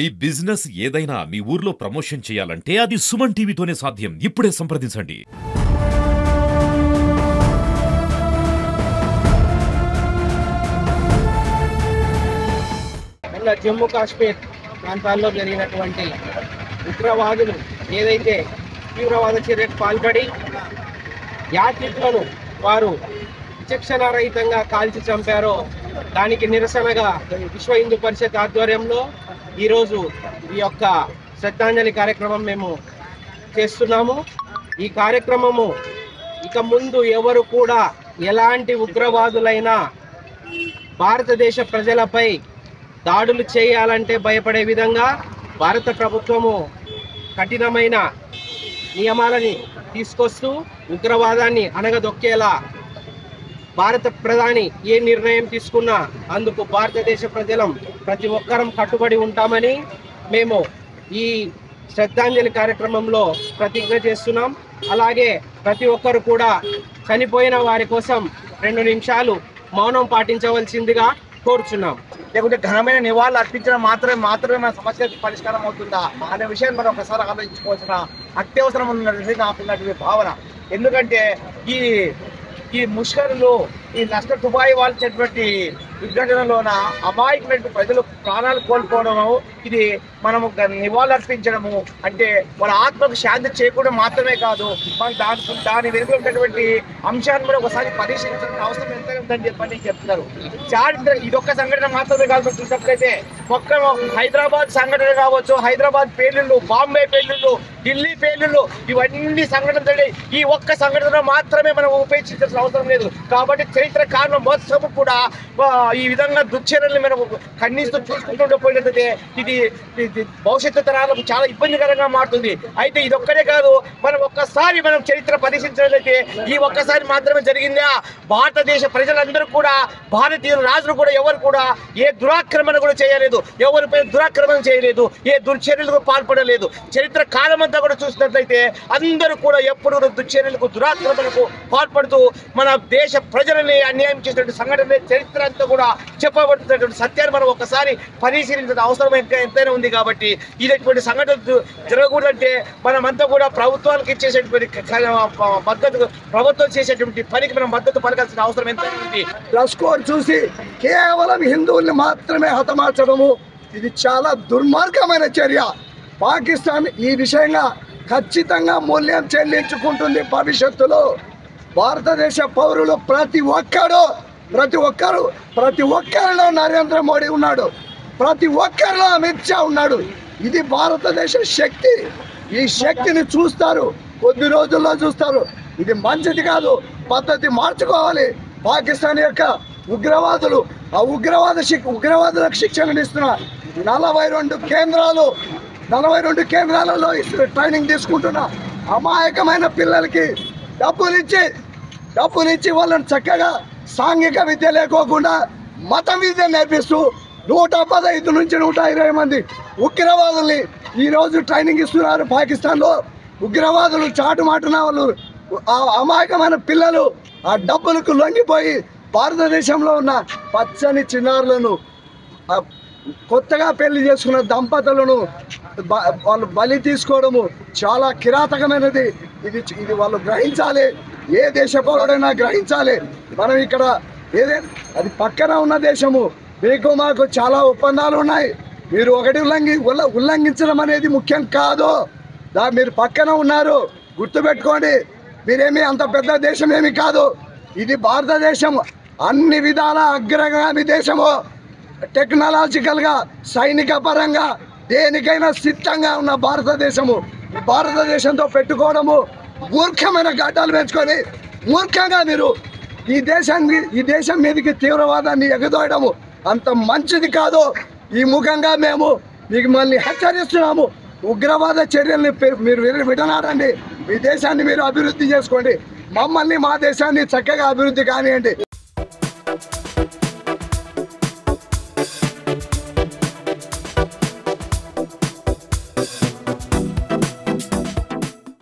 ఈ బిజినెస్ ఏదైనా మీ ఊర్లో ప్రమోషన్ చేయాలంటే అది సుమన్ టీవీతోనే సాధ్యం. ఇప్పుడే సంప్రదించండి. జమ్మూ కాశ్మీర్ ప్రాంతాల్లో జరిగినటువంటి ఉగ్రవాదులు ఏదైతే తీవ్రవాద చర్యకు పాల్పడి యాత్రికులను వారు విచక్షణారహితంగా కాల్చి చంపారో దానికి నిరసనగా విశ్వ హిందూ పరిషత్ ఆధ్వర్యంలో ఈరోజు ఈ యొక్క శ్రద్ధాంజలి కార్యక్రమం మేము చేస్తున్నాము. ఈ కార్యక్రమము ఇక ముందు ఎవరు కూడా ఎలాంటి ఉగ్రవాదులైనా భారతదేశ ప్రజలపై దాడులు చేయాలంటే భయపడే విధంగా భారత ప్రభుత్వము కఠినమైన నియమాలని తీసుకొస్తూ ఉగ్రవాదాన్ని అణగదొక్కేలా భారత ప్రధాని ఏ నిర్ణయం తీసుకున్నా అందుకు భారతదేశ ప్రజలం ప్రతి ఒక్కరం కట్టుబడి ఉంటామని మేము ఈ శ్రద్ధాంజలి కార్యక్రమంలో ప్రతిజ్ఞ చేస్తున్నాం. అలాగే ప్రతి ఒక్కరు కూడా చనిపోయిన వారి కోసం 2 నిమిషాలు మౌనం పాటించవలసిందిగా కోరుచున్నాం. లేకుంటే ఘనమైన నివాళులు అర్పించడం మాత్రమే మన సమస్యకు పరిష్కారం అవుతుందా అనే విషయాన్ని మనం ఒకసారి ఆలోచించుకోవాల్సిన అత్యవసరం ఉన్నది నాకున్నటువంటి భావన. ఎందుకంటే ఈ ముష్కరులు ఈ లష్కర్ తుబాయి వాళ్ళినటువంటి విఘటనలోన అమాయకమైన ప్రజలు ప్రాణాలు కోల్పోవడము, ఇది మనము నివాళులు అర్పించడము అంటే వాళ్ళ ఆత్మకు శాంతి చేయకుండా మాత్రమే కాదు, మనం దాని వెనుక ఉన్నటువంటి అంశాన్ని కూడా ఒకసారి పరిశీలించాల్సిన అవసరం ఎంత ఉందని చెప్పని చెప్తున్నారు. ఇదొక్క సంఘటన మాత్రమే కాదు, చూసినట్లయితే మొత్తం హైదరాబాద్ సంఘటన కావచ్చు, హైదరాబాద్ పేలుళ్ళు, బాంబే పేలుళ్ళు, ఢిల్లీ పేలుళ్ళు, ఇవన్నీ సంఘటనలు ఈ ఒక్క సంఘటన మాత్రమే మనం ఉపేక్షించాల్సిన అవసరం లేదు. కాబట్టి చరిత్ర కారణం మొత్తం కూడా ఈ విధంగా దుశ్చర్యలను మనం ఖండిస్తూ చూసుకుంటూ పోయినట్లయితే ఇది భవిష్యత్తు తరాలకు చాలా ఇబ్బందికరంగా మారుతుంది. అయితే ఇదొక్కడే కాదు, ఒక్కసారి మనం చరిత్ర పరిశీలించినట్లయితే ఈ ఒక్కసారి మాత్రమే జరిగిందా భారతదేశ ప్రజలందరూ కూడా, భారతీయ రాజులు కూడా ఎవరు కూడా ఏ దురాక్రమణ కూడా చేయలేదు, ఎవరిపై దురాక్రమణ చేయలేదు, ఏ దుర్చర్యలకు పాల్పడలేదు. చరిత్ర కాలం అంతా కూడా చూసినట్లయితే అందరూ కూడా ఎప్పుడు దుశ్చర్యలకు దురాక్రమణకు పాల్పడుతూ మన దేశ ప్రజలని అన్యాయం చేసినటువంటి సంఘటన చరిత్ర అంతా కూడా చెప్పబడుతున్నటువంటి సత్యాన్ని మనం ఒకసారి పరిశీలించిన అవసరం ఎంతైనా ఉంది. కాబట్టి ఇటువంటి సంఘటనలు జరగకూడదంటే మనమంతా కూడా ప్రభుత్వాలకు ఇచ్చేసేటువంటి మద్దతు, ప్రభుత్వం చేసేటువంటి పనికి మనం మద్దతు పలకాల్సిన అవసరం ఎంతైనా ఉంది. లష్కర్ చూసి కేవలం హిందువుల్ని మాత్రమే హతమార్చడము ఇది చాలా దుర్మార్గమైన చర్య. పాకిస్తాన్ ఈ విషయంగా ఖచ్చితంగా మూల్యం చెల్లించుకుంటుంది. భవిష్యత్తులో భారతదేశ పౌరులు ప్రతి ఒక్కరిలో నరేంద్ర మోడీ ఉన్నాడు, ప్రతి ఒక్కరిలో అమిత్ షా ఉన్నాడు. ఇది భారతదేశ శక్తి. ఈ శక్తిని చూస్తారు, కొద్ది రోజుల్లో చూస్తారు. ఇది మంచిది కాదు, పద్ధతి మార్చుకోవాలి. పాకిస్తాన్ యొక్క ఉగ్రవాదులు ఆ ఉగ్రవాదులకు శిక్షణ ఇస్తున్న 42 కేంద్రాలలో ట్రైనింగ్ తీసుకుంటున్న అమాయకమైన పిల్లలకి డబ్బులిచ్చి వాళ్ళని చక్కగా సాంఘిక విద్య లేకోకుండా మత విద్య నేర్పిస్తూ 115 నుంచి 120 మంది ఉగ్రవాదుల్ని ఈరోజు ట్రైనింగ్ ఇస్తున్నారు. పాకిస్తాన్లో ఉగ్రవాదులు చాటుమాటున వాళ్ళు అమాయకమైన పిల్లలు ఆ డబ్బులకు లొంగిపోయి భారతదేశంలో ఉన్న పచ్చని చిన్నారులను, కొత్తగా పెళ్లి చేసుకున్న దంపతులను వాళ్ళు బలి తీసుకోవడము చాలా కిరాతకమైనది. ఇది వాళ్ళు గ్రహించాలి, ఏ దేశ పౌరుడైనా గ్రహించాలి. మనం ఇక్కడ అది పక్కన ఉన్న దేశము, మీకు మాకు చాలా ఒప్పందాలు ఉన్నాయి. మీరు ఒకటి ఉల్లంఘించడం అనేది ముఖ్యం కాదు. మీరు పక్కన ఉన్నారు, గుర్తుపెట్టుకోండి. మీరేమీ అంత పెద్ద దేశం ఏమి కాదు. ఇది భారతదేశం అన్ని విధాల అగ్రగామి దేశము. టెక్నాలజికల్గా, సైనిక పరంగా దేనికైనా సిద్ధంగా ఉన్న భారతదేశము. భారతదేశంతో పెట్టుకోవడము మూర్ఖమైన గడ్డలు పెంచుకొని మూర్ఖంగా మీరు ఈ దేశం మీదకి తీవ్రవాదాన్ని ఎగదోయడము అంత మంచిది కాదు. ఈ ముఖంగా మేము మిమ్మల్ని హెచ్చరిస్తున్నాము. ఉగ్రవాద చర్యల్ని మీరు విడనాడండి. మీ దేశాన్ని మీరు అభివృద్ధి చేసుకోండి, మమ్మల్ని మా దేశాన్ని చక్కగా అభివృద్ధి కానివ్వండి.